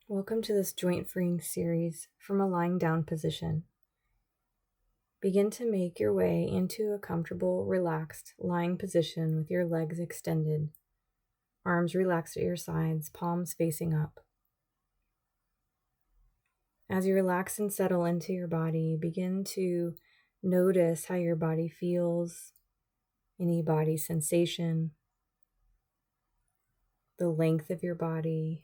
Welcome to this joint freeing series from a lying down position. Begin to make your way into a comfortable, relaxed lying position with your legs extended, arms relaxed at your sides, palms facing up. As you relax and settle into your body, begin to notice how your body feels, any body sensation, the length of your body,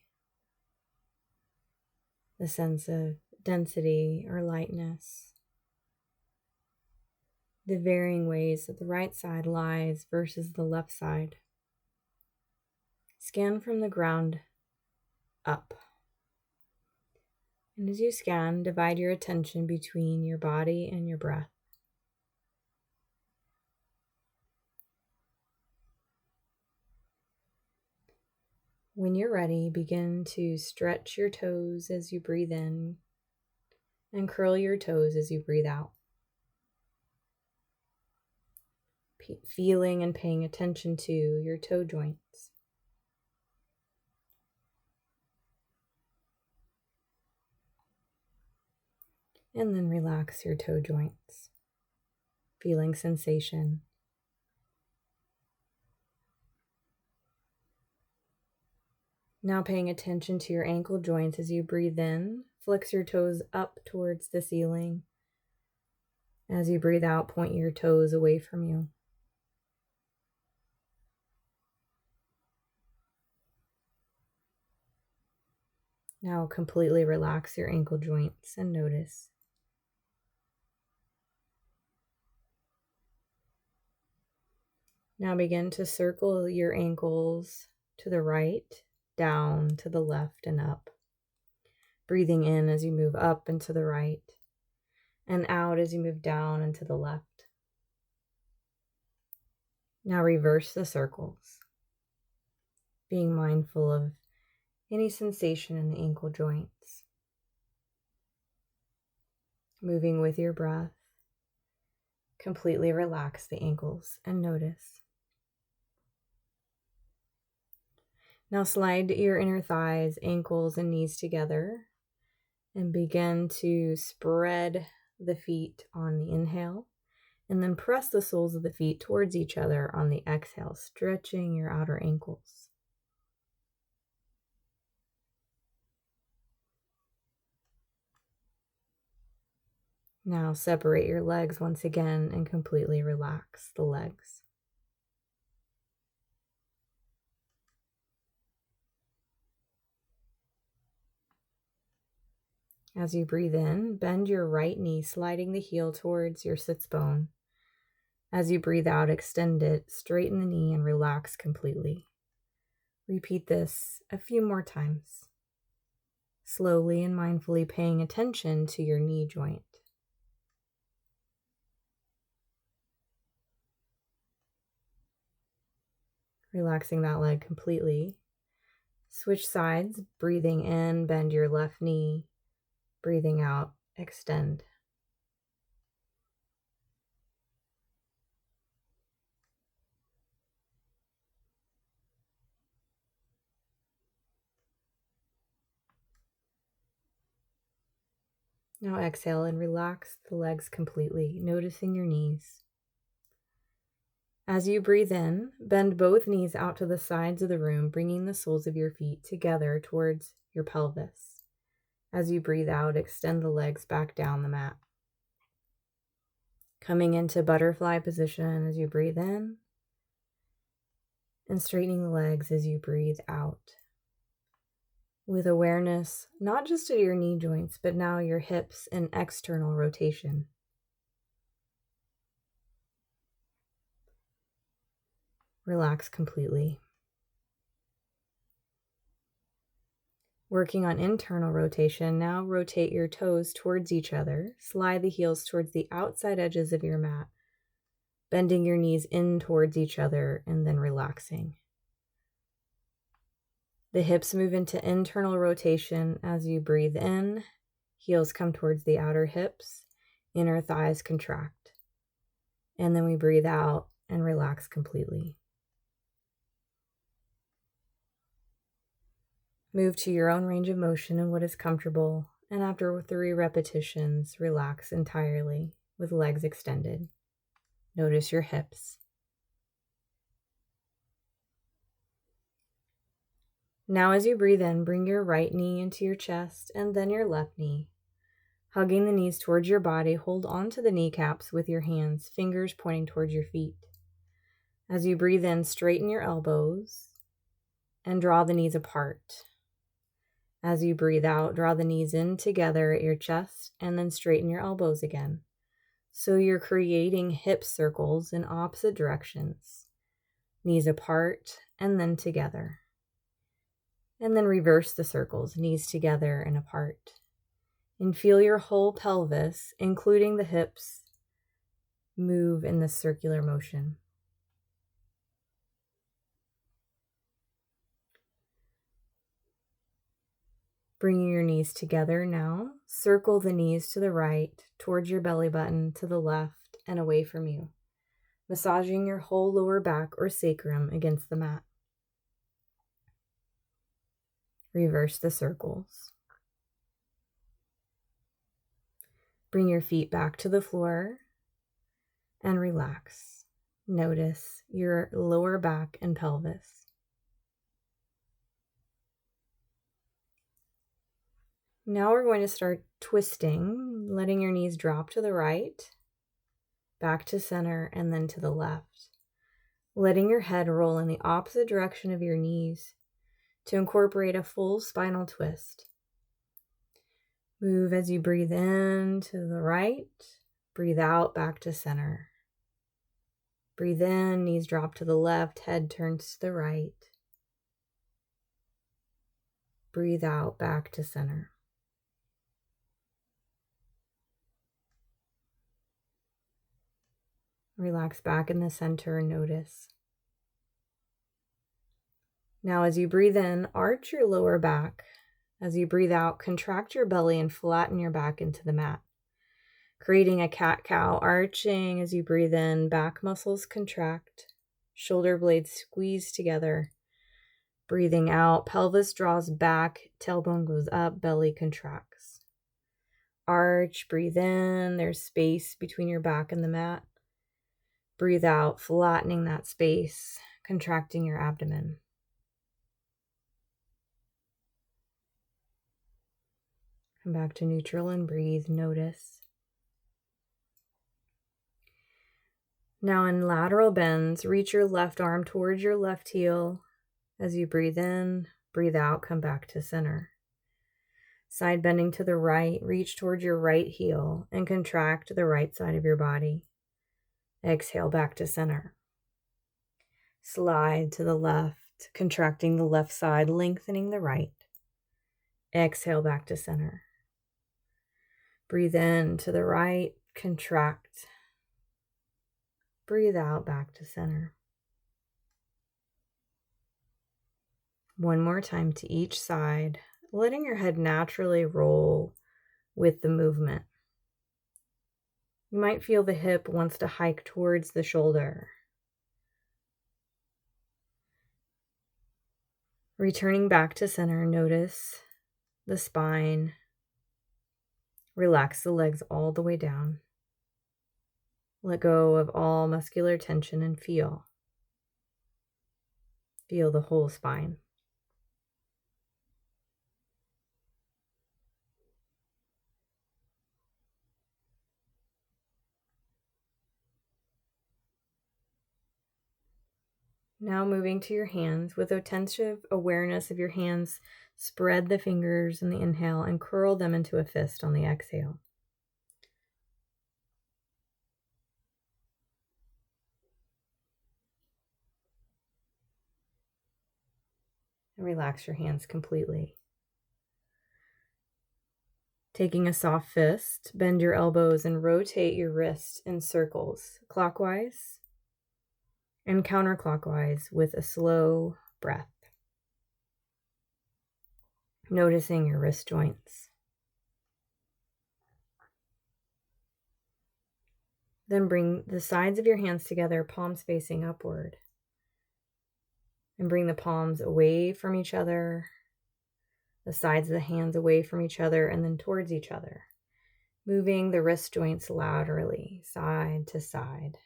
the sense of density or lightness, the varying ways that the right side lies versus the left side. Scan from the ground up. And as you scan, divide your attention between your body and your breath. When you're ready, begin to stretch your toes as you breathe in and curl your toes as you breathe out. Feeling and paying attention to your toe joints. And then relax your toe joints, feeling sensation. Now paying attention to your ankle joints as you breathe in, flex your toes up towards the ceiling. As you breathe out, point your toes away from you. Now completely relax your ankle joints and notice. Now begin to circle your ankles to the right, down, to the left, and up. Breathing in as you move up and to the right, and out as you move down and to the left. Now reverse the circles, being mindful of any sensation in the ankle joints. Moving with your breath, completely relax the ankles and notice. Now slide your inner thighs, ankles, and knees together and begin to spread the feet on the inhale, and then press the soles of the feet towards each other on the exhale, stretching your outer ankles. Now separate your legs once again and completely relax the legs. As you breathe in, bend your right knee, sliding the heel towards your sits bone. As you breathe out, extend it, straighten the knee, and relax completely. Repeat this a few more times, slowly and mindfully paying attention to your knee joint. Relaxing that leg completely. Switch sides, breathing in, bend your left knee. Breathing out, extend. Now exhale and relax the legs completely, noticing your knees. As you breathe in, bend both knees out to the sides of the room, bringing the soles of your feet together towards your pelvis. As you breathe out, extend the legs back down the mat. Coming into butterfly position as you breathe in, and straightening the legs as you breathe out. With awareness, not just of your knee joints, but now your hips and external rotation. Relax completely. Working on internal rotation, now rotate your toes towards each other. Slide the heels towards the outside edges of your mat, bending your knees in towards each other and then relaxing. The hips move into internal rotation as you breathe in. Heels come towards the outer hips, inner thighs contract. And then we breathe out and relax completely. Move to your own range of motion and what is comfortable, and after 3 repetitions, relax entirely with legs extended. Notice your hips. Now as you breathe in, bring your right knee into your chest and then your left knee. Hugging the knees towards your body, hold onto the kneecaps with your hands, fingers pointing towards your feet. As you breathe in, straighten your elbows and draw the knees apart. As you breathe out, draw the knees in together at your chest and then straighten your elbows again. So you're creating hip circles in opposite directions. Knees apart and then together. And then reverse the circles, knees together and apart. And feel your whole pelvis, including the hips, move in this circular motion. Bringing your knees together now, circle the knees to the right, towards your belly button, to the left, and away from you, massaging your whole lower back or sacrum against the mat. Reverse the circles. Bring your feet back to the floor and relax. Notice your lower back and pelvis. Now we're going to start twisting, letting your knees drop to the right, back to center, and then to the left. Letting your head roll in the opposite direction of your knees to incorporate a full spinal twist. Move as you breathe in to the right, breathe out back to center. Breathe in, knees drop to the left, head turns to the right. Breathe out back to center. Relax back in the center and notice. Now as you breathe in, arch your lower back. As you breathe out, contract your belly and flatten your back into the mat. Creating a cat-cow, arching as you breathe in, back muscles contract, shoulder blades squeeze together. Breathing out, pelvis draws back, tailbone goes up, belly contracts. Arch, breathe in, there's space between your back and the mat. Breathe out, flattening that space, contracting your abdomen. Come back to neutral and breathe, notice. Now in lateral bends, reach your left arm towards your left heel. As you breathe in, breathe out, come back to center. Side bending to the right, reach towards your right heel and contract the right side of your body. Exhale back to center. Slide to the left, contracting the left side, lengthening the right. Exhale back to center. Breathe in to the right, contract. Breathe out back to center. One more time to each side, letting your head naturally roll with the movement. You might feel the hip wants to hike towards the shoulder. Returning back to center, notice the spine. Relax the legs all the way down. Let go of all muscular tension and feel. Feel the whole spine. Now moving to your hands, with attentive awareness of your hands, spread the fingers in the inhale and curl them into a fist on the exhale. And relax your hands completely. Taking a soft fist, bend your elbows and rotate your wrists in circles, clockwise and counterclockwise with a slow breath. Noticing your wrist joints. Then bring the sides of your hands together, palms facing upward. And bring the palms away from each other. the sides of the hands away from each other and then towards each other, moving the wrist joints laterally, side to side.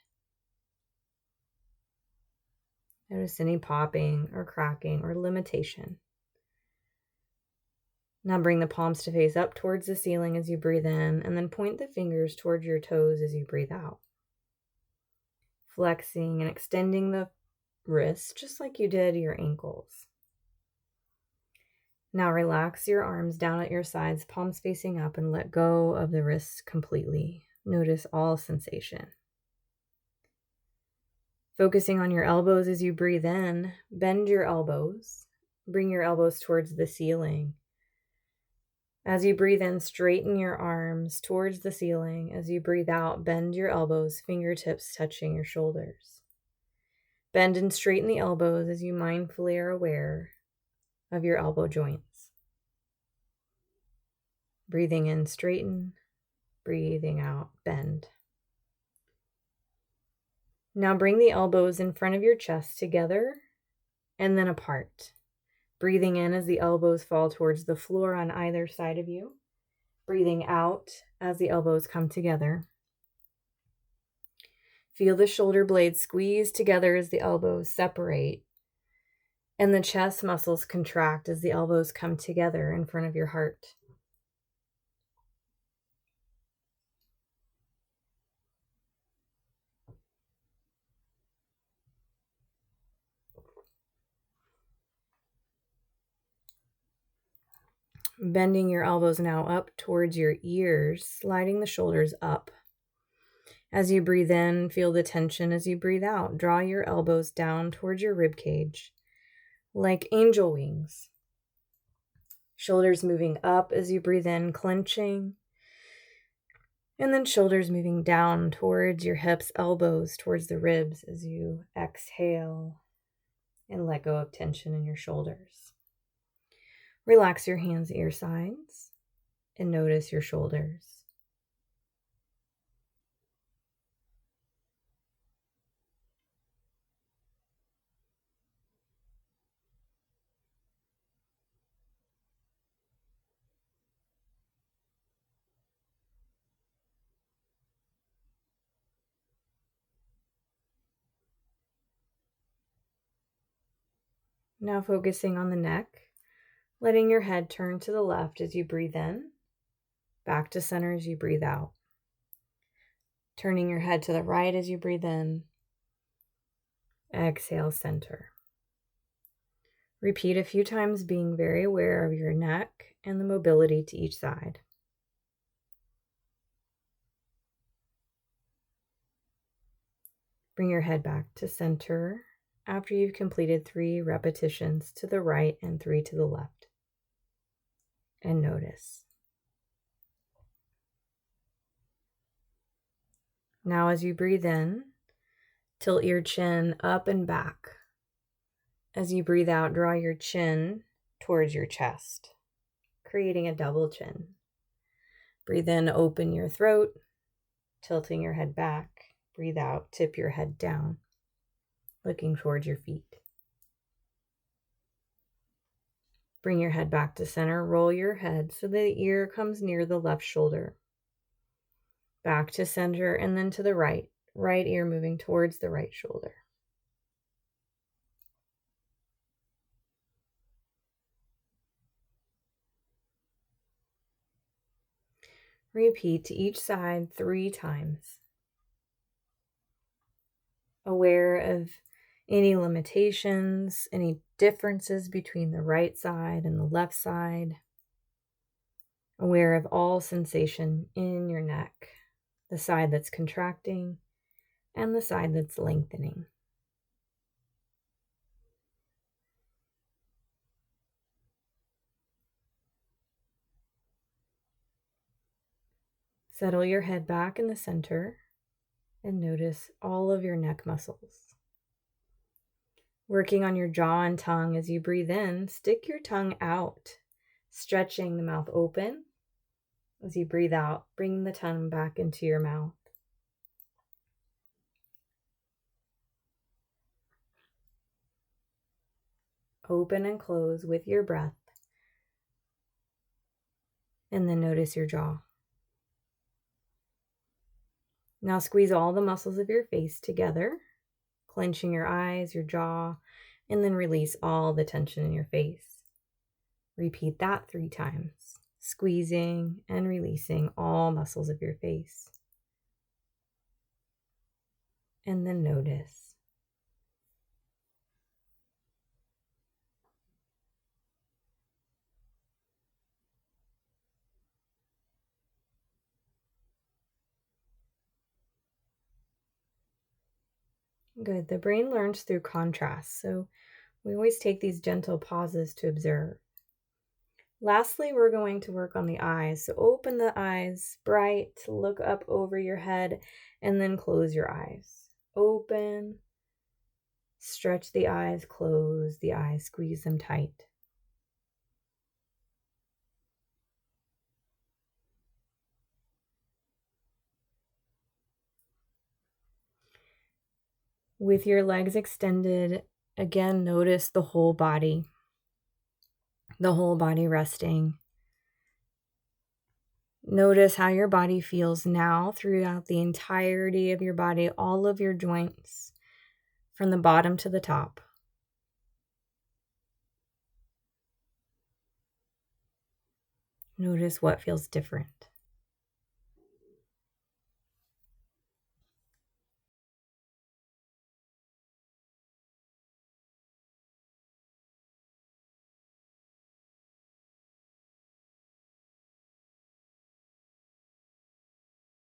Notice any popping or cracking or limitation. Now bring the palms to face up towards the ceiling as you breathe in, and then point the fingers towards your toes as you breathe out. Flexing and extending the wrists just like you did your ankles. Now relax your arms down at your sides, palms facing up, and let go of the wrists completely. Notice all sensation. Focusing on your elbows as you breathe in, bend your elbows. Bring your elbows towards the ceiling. As you breathe in, straighten your arms towards the ceiling. As you breathe out, bend your elbows, fingertips touching your shoulders. Bend and straighten the elbows as you mindfully are aware of your elbow joints. Breathing in, straighten. Breathing out, bend. Now bring the elbows in front of your chest together and then apart. Breathing in as the elbows fall towards the floor on either side of you. Breathing out as the elbows come together. Feel the shoulder blades squeeze together as the elbows separate, and the chest muscles contract as the elbows come together in front of your heart. Bending your elbows now up towards your ears, sliding the shoulders up. As you breathe in, feel the tension as you breathe out. Draw your elbows down towards your rib cage, like angel wings. Shoulders moving up as you breathe in, clenching. And then shoulders moving down towards your hips, elbows towards the ribs as you exhale and let go of tension in your shoulders. Relax your hands at your sides and notice your shoulders. Now focusing on the neck, letting your head turn to the left as you breathe in, back to center as you breathe out. Turning your head to the right as you breathe in, exhale, center. Repeat a few times, being very aware of your neck and the mobility to each side. Bring your head back to center after you've completed 3 repetitions to the right and 3 to the left. And notice. Now as you breathe in, tilt your chin up and back. As you breathe out, draw your chin towards your chest, creating a double chin. Breathe in, open your throat, tilting your head back. Breathe out, tip your head down, looking towards your feet. Bring your head back to center, roll your head so the ear comes near the left shoulder. Back to center and then to the right ear moving towards the right shoulder. Repeat to each side 3 times. Aware of any limitations, any differences between the right side and the left side. Aware of all sensation in your neck, the side that's contracting and the side that's lengthening. Settle your head back in the center and notice all of your neck muscles. Working on your jaw and tongue as you breathe in, stick your tongue out, stretching the mouth open. As you breathe out, bring the tongue back into your mouth. Open and close with your breath. And then notice your jaw. Now squeeze all the muscles of your face together, clenching your eyes, your jaw, and then release all the tension in your face. Repeat that 3 times, squeezing and releasing all muscles of your face. And then notice. Good. The brain learns through contrast, so we always take these gentle pauses to observe. Lastly, we're going to work on the eyes. So open the eyes bright, look up over your head, and then close your eyes. Open, stretch the eyes, close the eyes, squeeze them tight. With your legs extended, again, notice the whole body resting. Notice how your body feels now throughout the entirety of your body, all of your joints, from the bottom to the top. Notice what feels different.